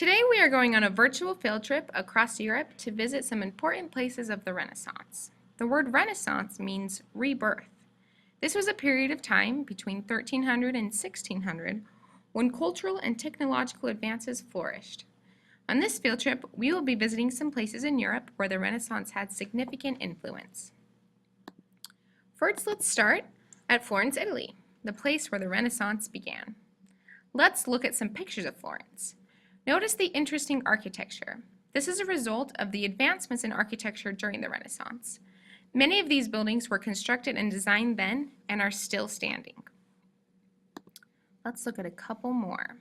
Today we are going on a virtual field trip across Europe to visit some important places of the Renaissance. The word Renaissance means rebirth. This was a period of time between 1300 and 1600 when cultural and technological advances flourished. On this field trip, we will be visiting some places in Europe where the Renaissance had significant influence. First, let's start at Florence, Italy, the place where the Renaissance began. Let's look at some pictures of Florence. Notice the interesting architecture. This is a result of the advancements in architecture during the Renaissance. Many of these buildings were constructed and designed then and are still standing. Let's look at a couple more.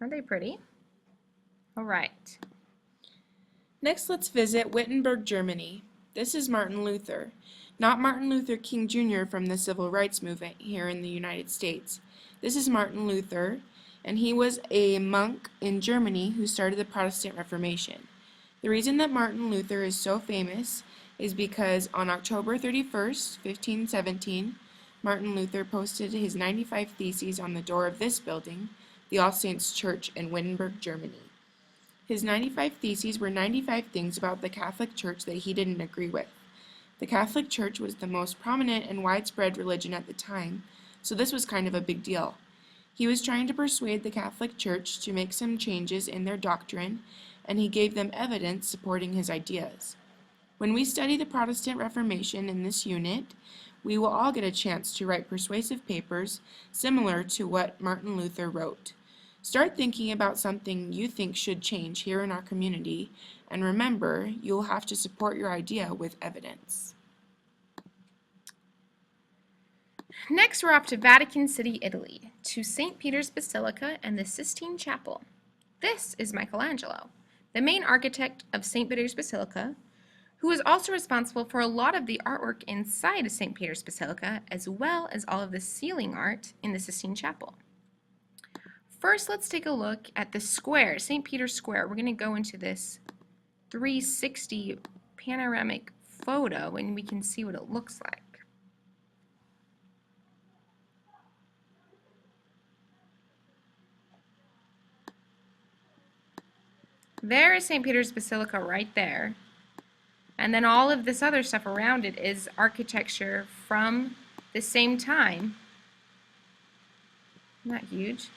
Aren't they pretty? All right. Next, let's visit Wittenberg, Germany. This is Martin Luther, not Martin Luther King Jr. from the Civil Rights Movement here in the United States. This is Martin Luther, and he was a monk in Germany who started the Protestant Reformation. The reason that Martin Luther is so famous is because on October 31st, 1517, Martin Luther posted his 95 Theses on the door of this building, the All Saints Church in Wittenberg, Germany. His 95 Theses were 95 things about the Catholic Church that he didn't agree with. The Catholic Church was the most prominent and widespread religion at the time, so this was kind of a big deal. He was trying to persuade the Catholic Church to make some changes in their doctrine, and he gave them evidence supporting his ideas. When we study the Protestant Reformation in this unit, we will all get a chance to write persuasive papers similar to what Martin Luther wrote. Start thinking about something you think should change here in our community, and remember, you'll have to support your idea with evidence. Next, we're off to Vatican City, Italy, to St. Peter's Basilica and the Sistine Chapel. This is Michelangelo, the main architect of St. Peter's Basilica, who is also responsible for a lot of the artwork inside of St. Peter's Basilica, as well as all of the ceiling art in the Sistine Chapel. First, let's take a look at the square, St. Peter's Square. We're going to go into this 360 panoramic photo and we can see what it looks like. There is St. Peter's Basilica right there. And then all of this other stuff around it is architecture from the same time. Not huge.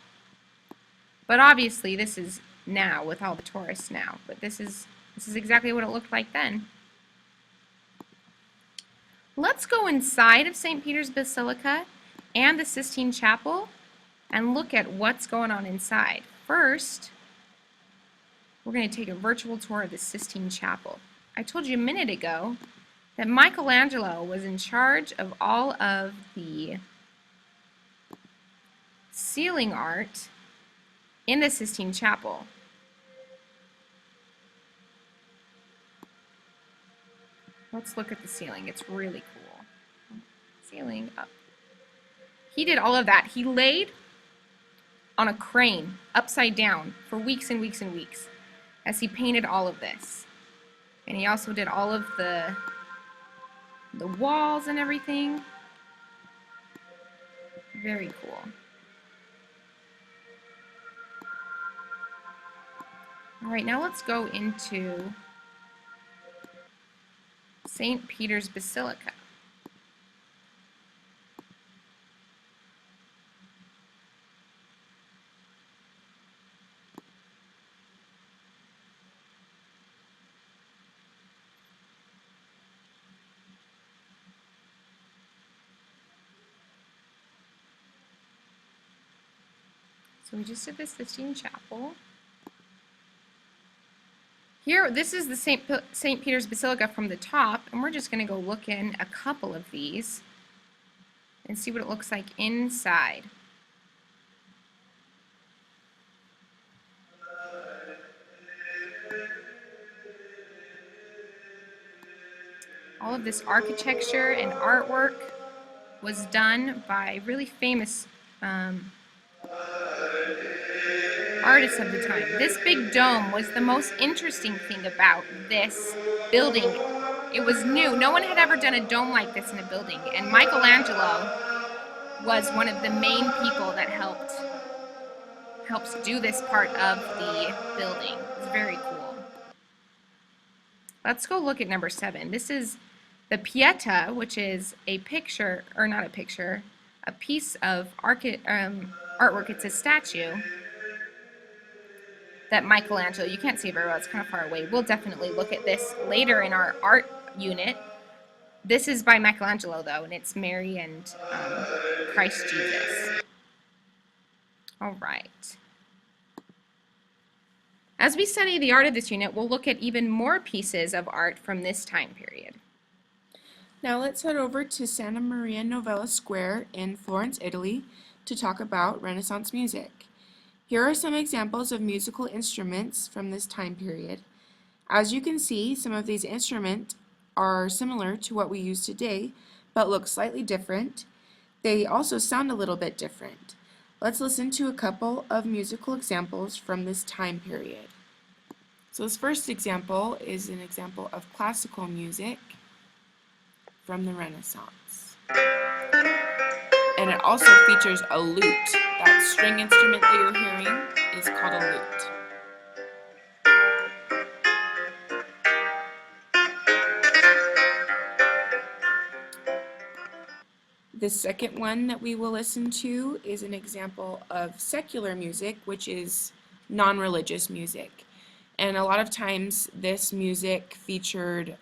But obviously this is now with all the tourists now. But this is exactly what it looked like then. Let's go inside of St. Peter's Basilica and the Sistine Chapel and look at what's going on inside. First, we're going to take a virtual tour of the Sistine Chapel. I told you a minute ago that Michelangelo was in charge of all of the ceiling art in the Sistine Chapel. Let's look at the ceiling. It's really cool. Ceiling up. He did all of that. He laid on a crane upside down for weeks and weeks and weeks as he painted all of this. And he also did all of the walls and everything. Very cool. All right, now let's go into St. Peter's Basilica. So we just did the Sistine Chapel. Here, this is the St. Peter's Basilica from the top, and we're just going to go look in a couple of these and see what it looks like inside. All of this architecture and artwork was done by really famous artists of the time. This big dome was the most interesting thing about this building It was new. No one had ever done a dome like this in a building, and Michelangelo was one of the main people that helps do this part of the building. It's very cool. Let's go look at number 7. This is the Pieta, which is a picture, or not a picture, a piece of artwork. It's a statue that Michelangelo, you can't see it very well, it's kind of far away. We'll definitely look at this later in our art unit. This is by Michelangelo, though, and it's Mary and Christ Jesus. All right. As we study the art of this unit, we'll look at even more pieces of art from this time period. Now let's head over to Santa Maria Novella Square in Florence, Italy to talk about Renaissance music. Here are some examples of musical instruments from this time period. As you can see, some of these instruments are similar to what we use today, but look slightly different. They also sound a little bit different. Let's listen to a couple of musical examples from this time period. So this first example is an example of classical music from the Renaissance. And it also features a lute. That string instrument that you're hearing is called a lute. The second one that we will listen to is an example of secular music, which is non-religious music. And a lot of times this music featured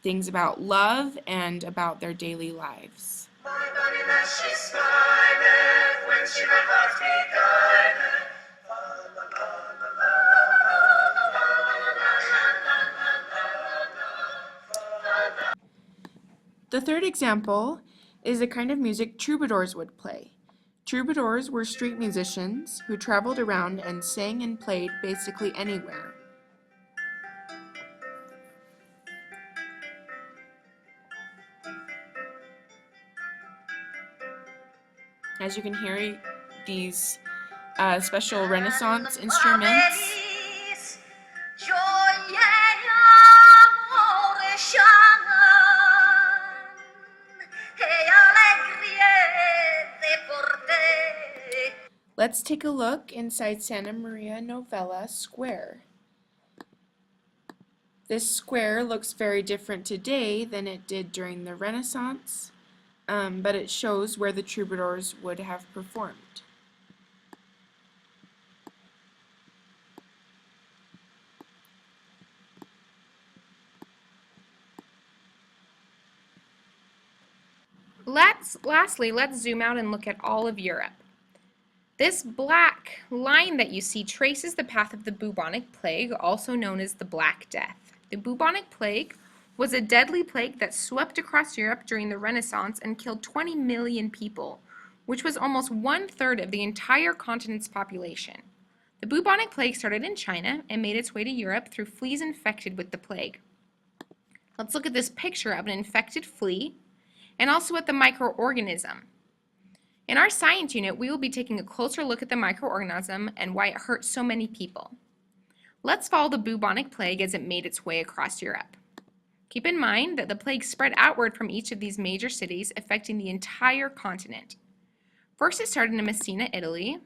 things about love and about their daily lives. The third example is the kind of music troubadours would play. Troubadours were street musicians who traveled around and sang and played basically anywhere. As you can hear, these special Renaissance instruments Let's take a look inside Santa Maria Novella Square. This square looks very different today than it did during the Renaissance, but it shows where the troubadours would have performed. Lastly, let's zoom out and look at all of Europe. This black line that you see traces the path of the bubonic plague, also known as the Black Death. The bubonic plague was a deadly plague that swept across Europe during the Renaissance and killed 20 million people, which was almost 1/3 of the entire continent's population. The bubonic plague started in China and made its way to Europe through fleas infected with the plague. Let's look at this picture of an infected flea and also at the microorganism. In our science unit, we will be taking a closer look at the microorganism and why it hurt so many people. Let's follow the bubonic plague as it made its way across Europe. Keep in mind that the plague spread outward from each of these major cities, affecting the entire continent. First, it started in Messina, Italy,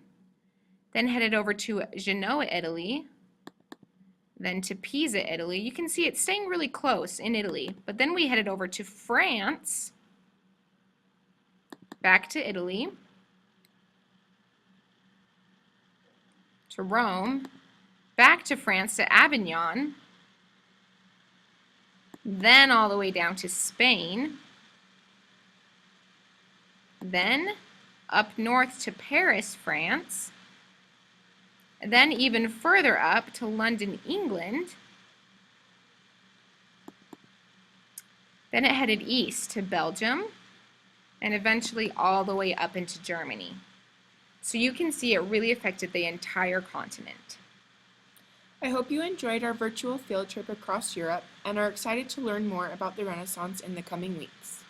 then headed over to Genoa, Italy, then to Pisa, Italy. You can see it's staying really close in Italy, but then we headed over to France, back to Italy, to Rome, back to France to Avignon, then all the way down to Spain, then up north to Paris, France, then even further up to London, England, then it headed east to Belgium, and eventually all the way up into Germany. So you can see it really affected the entire continent. I hope you enjoyed our virtual field trip across Europe and are excited to learn more about the Renaissance in the coming weeks.